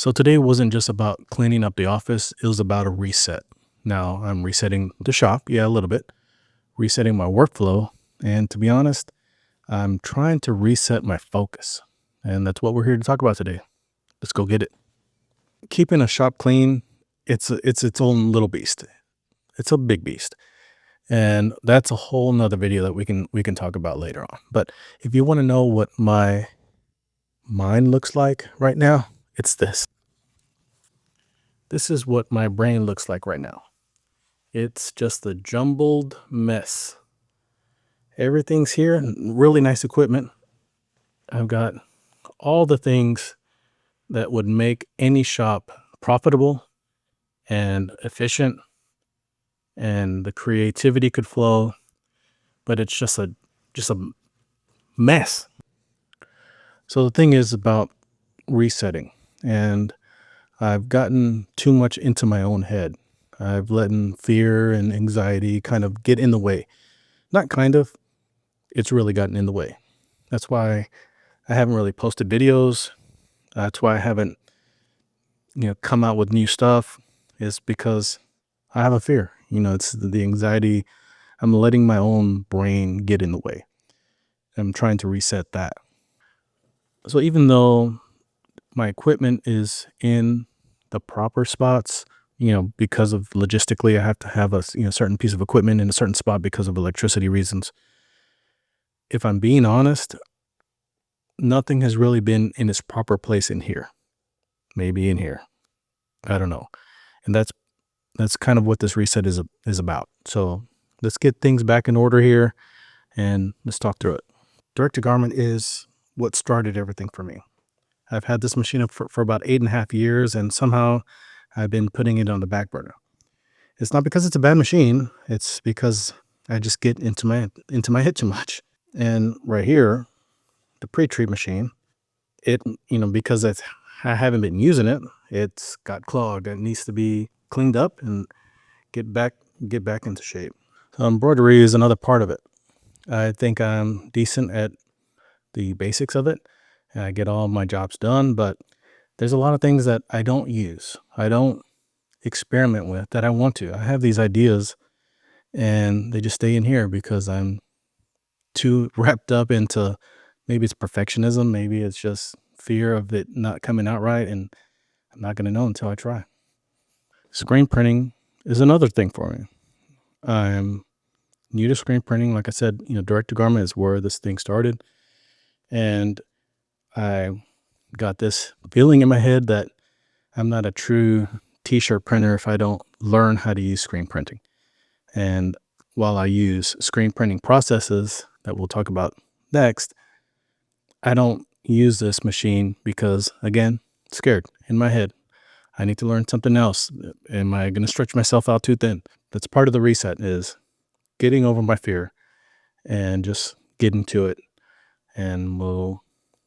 So today wasn't just about cleaning up the office, it was about a reset. Now I'm resetting the shop, yeah, a little bit, resetting my workflow. And to be honest, I'm trying to reset my focus. And that's what we're here to talk about today. Let's go get it. Keeping a shop clean, it's its own little beast. It's a big beast. And that's a whole nother video that we can talk about later on. But if you want to know what my mind looks like right now, it's this. This is what my brain looks like right now. It's just a jumbled mess. Everything's here, really nice equipment. I've got all the things that would make any shop profitable and efficient, and the creativity could flow, but it's just a mess. So the thing is about resetting, and I've gotten too much into my own head. I've let fear and anxiety kind of get in the way. Not kind of, it's really gotten in the way. That's why I haven't really posted videos. That's why I haven't, come out with new stuff, is because I have a fear. It's the anxiety. I'm letting my own brain get in the way. I'm trying to reset that. So even though my equipment is in the proper spots, because of logistically, I have to have a certain piece of equipment in a certain spot because of electricity reasons. If I'm being honest, nothing has really been in its proper place in here. Maybe in here. I don't know. And that's kind of what this reset is about. So let's get things back in order here and let's talk through it. Direct to garment is what started everything for me. I've had this machine up for about 8.5 years, and somehow I've been putting it on the back burner. It's not because it's a bad machine. It's because I just get into my head too much. And right here, the pre-treat machine, because I haven't been using it, it's got clogged. It needs to be cleaned up and get back into shape. So embroidery is another part of it. I think I'm decent at the basics of it, and I get all my jobs done, but there's a lot of things that I don't use. I don't experiment with that I want to. I have these ideas and they just stay in here because I'm too wrapped up into, maybe it's perfectionism, maybe it's just fear of it not coming out right, and I'm not going to know until I try. Screen printing is another thing for me. I'm new to screen printing. Like I said, direct to garment is where this thing started. And I got this feeling in my head that I'm not a true t-shirt printer if I don't learn how to use screen printing. And while I use screen printing processes that we'll talk about next, I don't use this machine because, again, scared in my head. I need to learn something else. Am I going to stretch myself out too thin? That's part of the reset, is getting over my fear and just getting to it, and we'll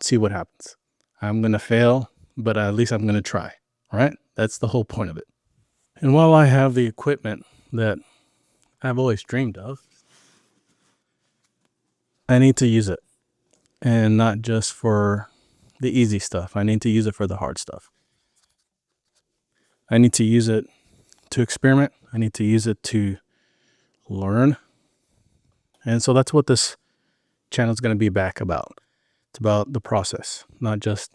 see what happens. I'm going to fail, but at least I'm going to try. All right? That's the whole point of it. And while I have the equipment that I've always dreamed of, I need to use it, and not just for the easy stuff. I need to use it for the hard stuff. I need to use it to experiment. I need to use it to learn. And so that's what this channel is going to be back about. It's about the process, not just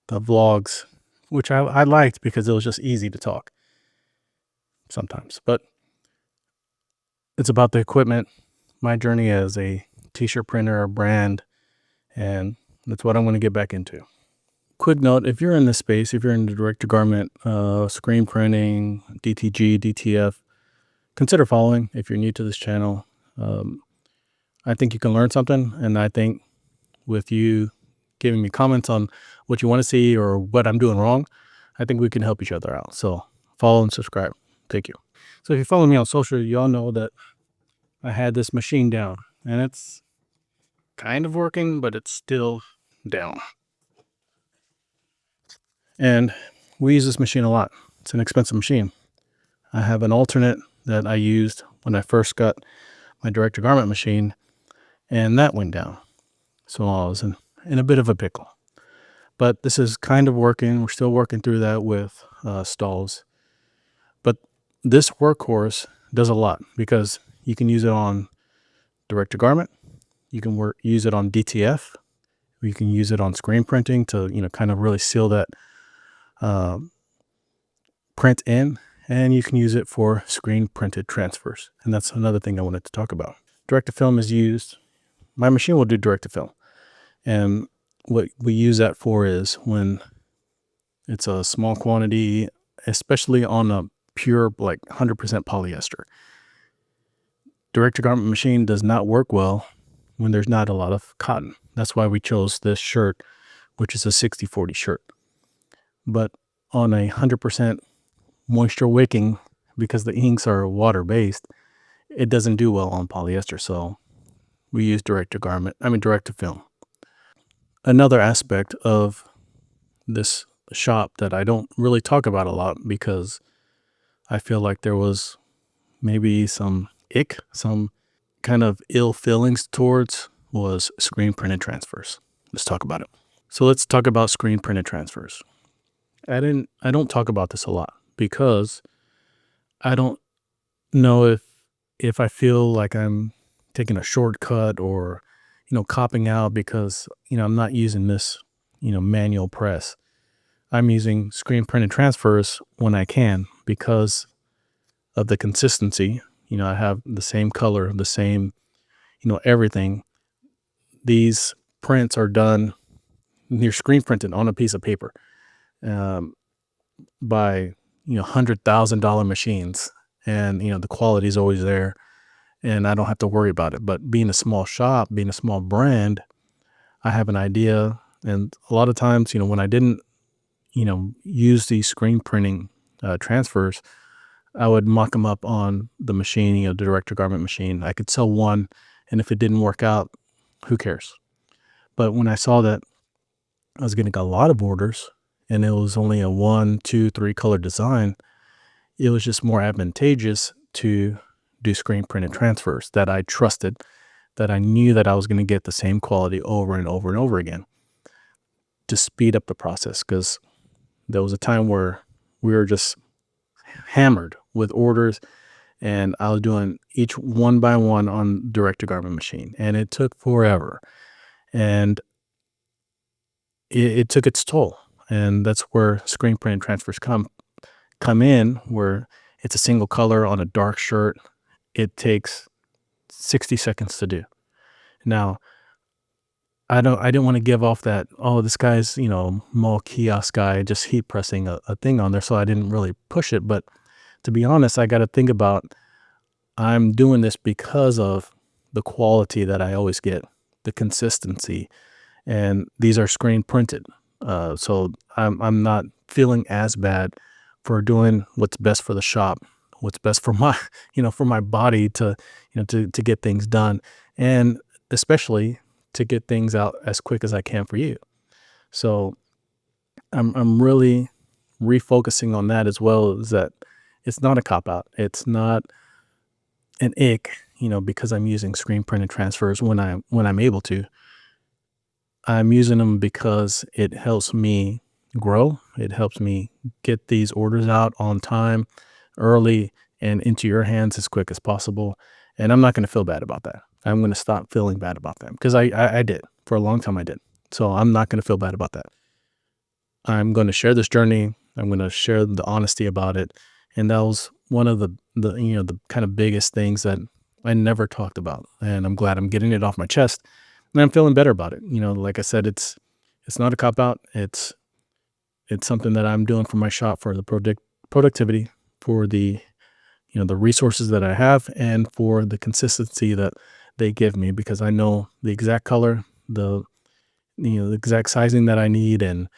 the vlogs, which I liked because it was just easy to talk sometimes. But it's about the equipment, my journey as a t-shirt printer, a brand, and that's what I'm going to get back into. Quick note, if you're in this space, if you're in the direct to garment, screen printing, DTG, DTF, consider following if you're new to this channel. I think you can learn something, and I think with you giving me comments on what you want to see or what I'm doing wrong, I think we can help each other out. So follow and subscribe. Thank you. So if you follow me on social, you all know that I had this machine down, and it's kind of working, but it's still down. And we use this machine a lot. It's an expensive machine. I have an alternate that I used when I first got my direct to garment machine, and that went down. So I was in a bit of a pickle. but this is kind of working. We're still working through that with stalls. But this workhorse does a lot because you can use it on direct to garment. You can use it on DTF. You can use it on screen printing to, kind of really seal that uh, print in. And you can use it for screen printed transfers. And that's another thing I wanted to talk about. Direct to film is used. My machine will do direct to film. And what we use that for is when it's a small quantity, especially on a pure, like 100% polyester. Direct to garment machine does not work well when there's not a lot of cotton. That's why we chose this shirt, which is a 60/40 shirt. But on a 100% moisture wicking, because the inks are water based, it doesn't do well on polyester. So we use direct to film. Another aspect of this shop that I don't really talk about a lot because I feel like there was maybe some kind of ill feelings towards was screen printed transfers. Let's talk about it. So let's talk about screen printed transfers. I don't talk about this a lot because I don't know if I feel like I'm taking a shortcut or, copping out because, I'm not using this, manual press. I'm using screen printed transfers when I can because of the consistency. I have the same color, the same, everything. These prints are done, you're screen printed on a piece of paper um, by, $100,000 machines. And, the quality is always there and I don't have to worry about it. But being a small shop, being a small brand, I have an idea. And a lot of times, when I didn't, use these screen printing transfers, I would mock them up on the machine, the direct to garment machine. I could sell one, and if it didn't work out, who cares? But when I saw that I was getting a lot of orders and it was only a 1, 2, 3 color design, it was just more advantageous to do screen printed transfers that I trusted, that I knew that I was going to get the same quality over and over and over again to speed up the process. Because there was a time where we were just hammered with orders and I was doing each one by one on direct to garment machine and it took forever and it took its toll. And that's where screen printed transfers come in, where it's a single color on a dark shirt. It takes 60 seconds to do. Now, I didn't want to give off that, oh, this guy's, mall kiosk guy just heat pressing a thing on there. So I didn't really push it. But to be honest, I got to think about, I'm doing this because of the quality that I always get, the consistency, and these are screen printed. So I'm not feeling as bad for doing what's best for the shop, what's best for my, for my body to, to get things done, and especially to get things out as quick as I can for you. So I'm really refocusing on that as well, is that it's not a cop out. It's not an ick, because I'm using screen printed transfers when I'm able to. I'm using them because it helps me grow. It helps me get these orders out on time, early, and into your hands as quick as possible. And I'm not going to feel bad about that. I'm going to stop feeling bad about that because I did for a long time. I did. So I'm not going to feel bad about that. I'm going to share this journey. I'm going to share the honesty about it. And that was one of the kind of biggest things that I never talked about. And I'm glad I'm getting it off my chest and I'm feeling better about it. Like I said, it's not a cop out. It's something that I'm doing for my shop, for the productivity, for the, the resources that I have, and for the consistency that they give me, because I know the exact color, the exact sizing that I need, and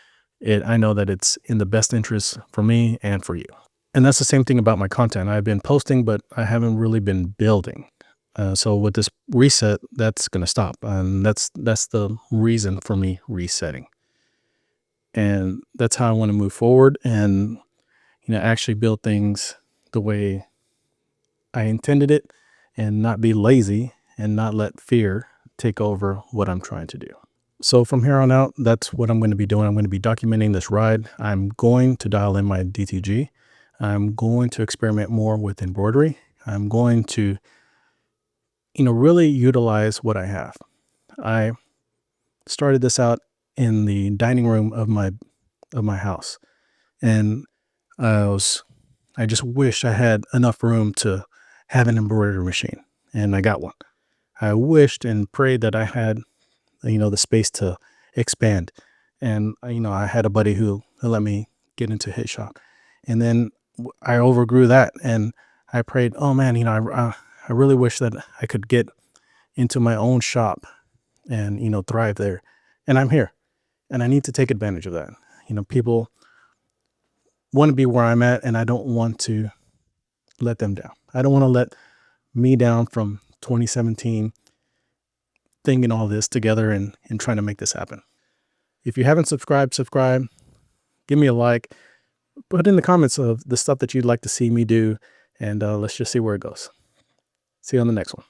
I know that it's in the best interest for me and for you. And that's the same thing about my content. I've been posting, but I haven't really been building. So with this reset, that's going to stop. And that's the reason for me resetting. And that's how I want to move forward and, actually build things the way I intended it and not be lazy and not let fear take over what I'm trying to do. So from here on out, that's what I'm going to be doing. I'm going to be documenting this ride. I'm going to dial in my DTG. I'm going to experiment more with embroidery. I'm going to, really utilize what I have. I started this out in the dining room of my house, and I just wished I had enough room to have an embroidery machine, and I got one. I wished and prayed that I had, the space to expand. And, I had a buddy who let me get into his shop. And then I overgrew that, and I prayed, oh man, I really wish that I could get into my own shop and, thrive there. And I'm here, and I need to take advantage of that. People want to be where I'm at, and I don't want to let them down. I don't want to let me down from 2017 thinking all this together and trying to make this happen. If you haven't subscribed, subscribe, give me a like, put in the comments of the stuff that you'd like to see me do, and let's just see where it goes. See you on the next one.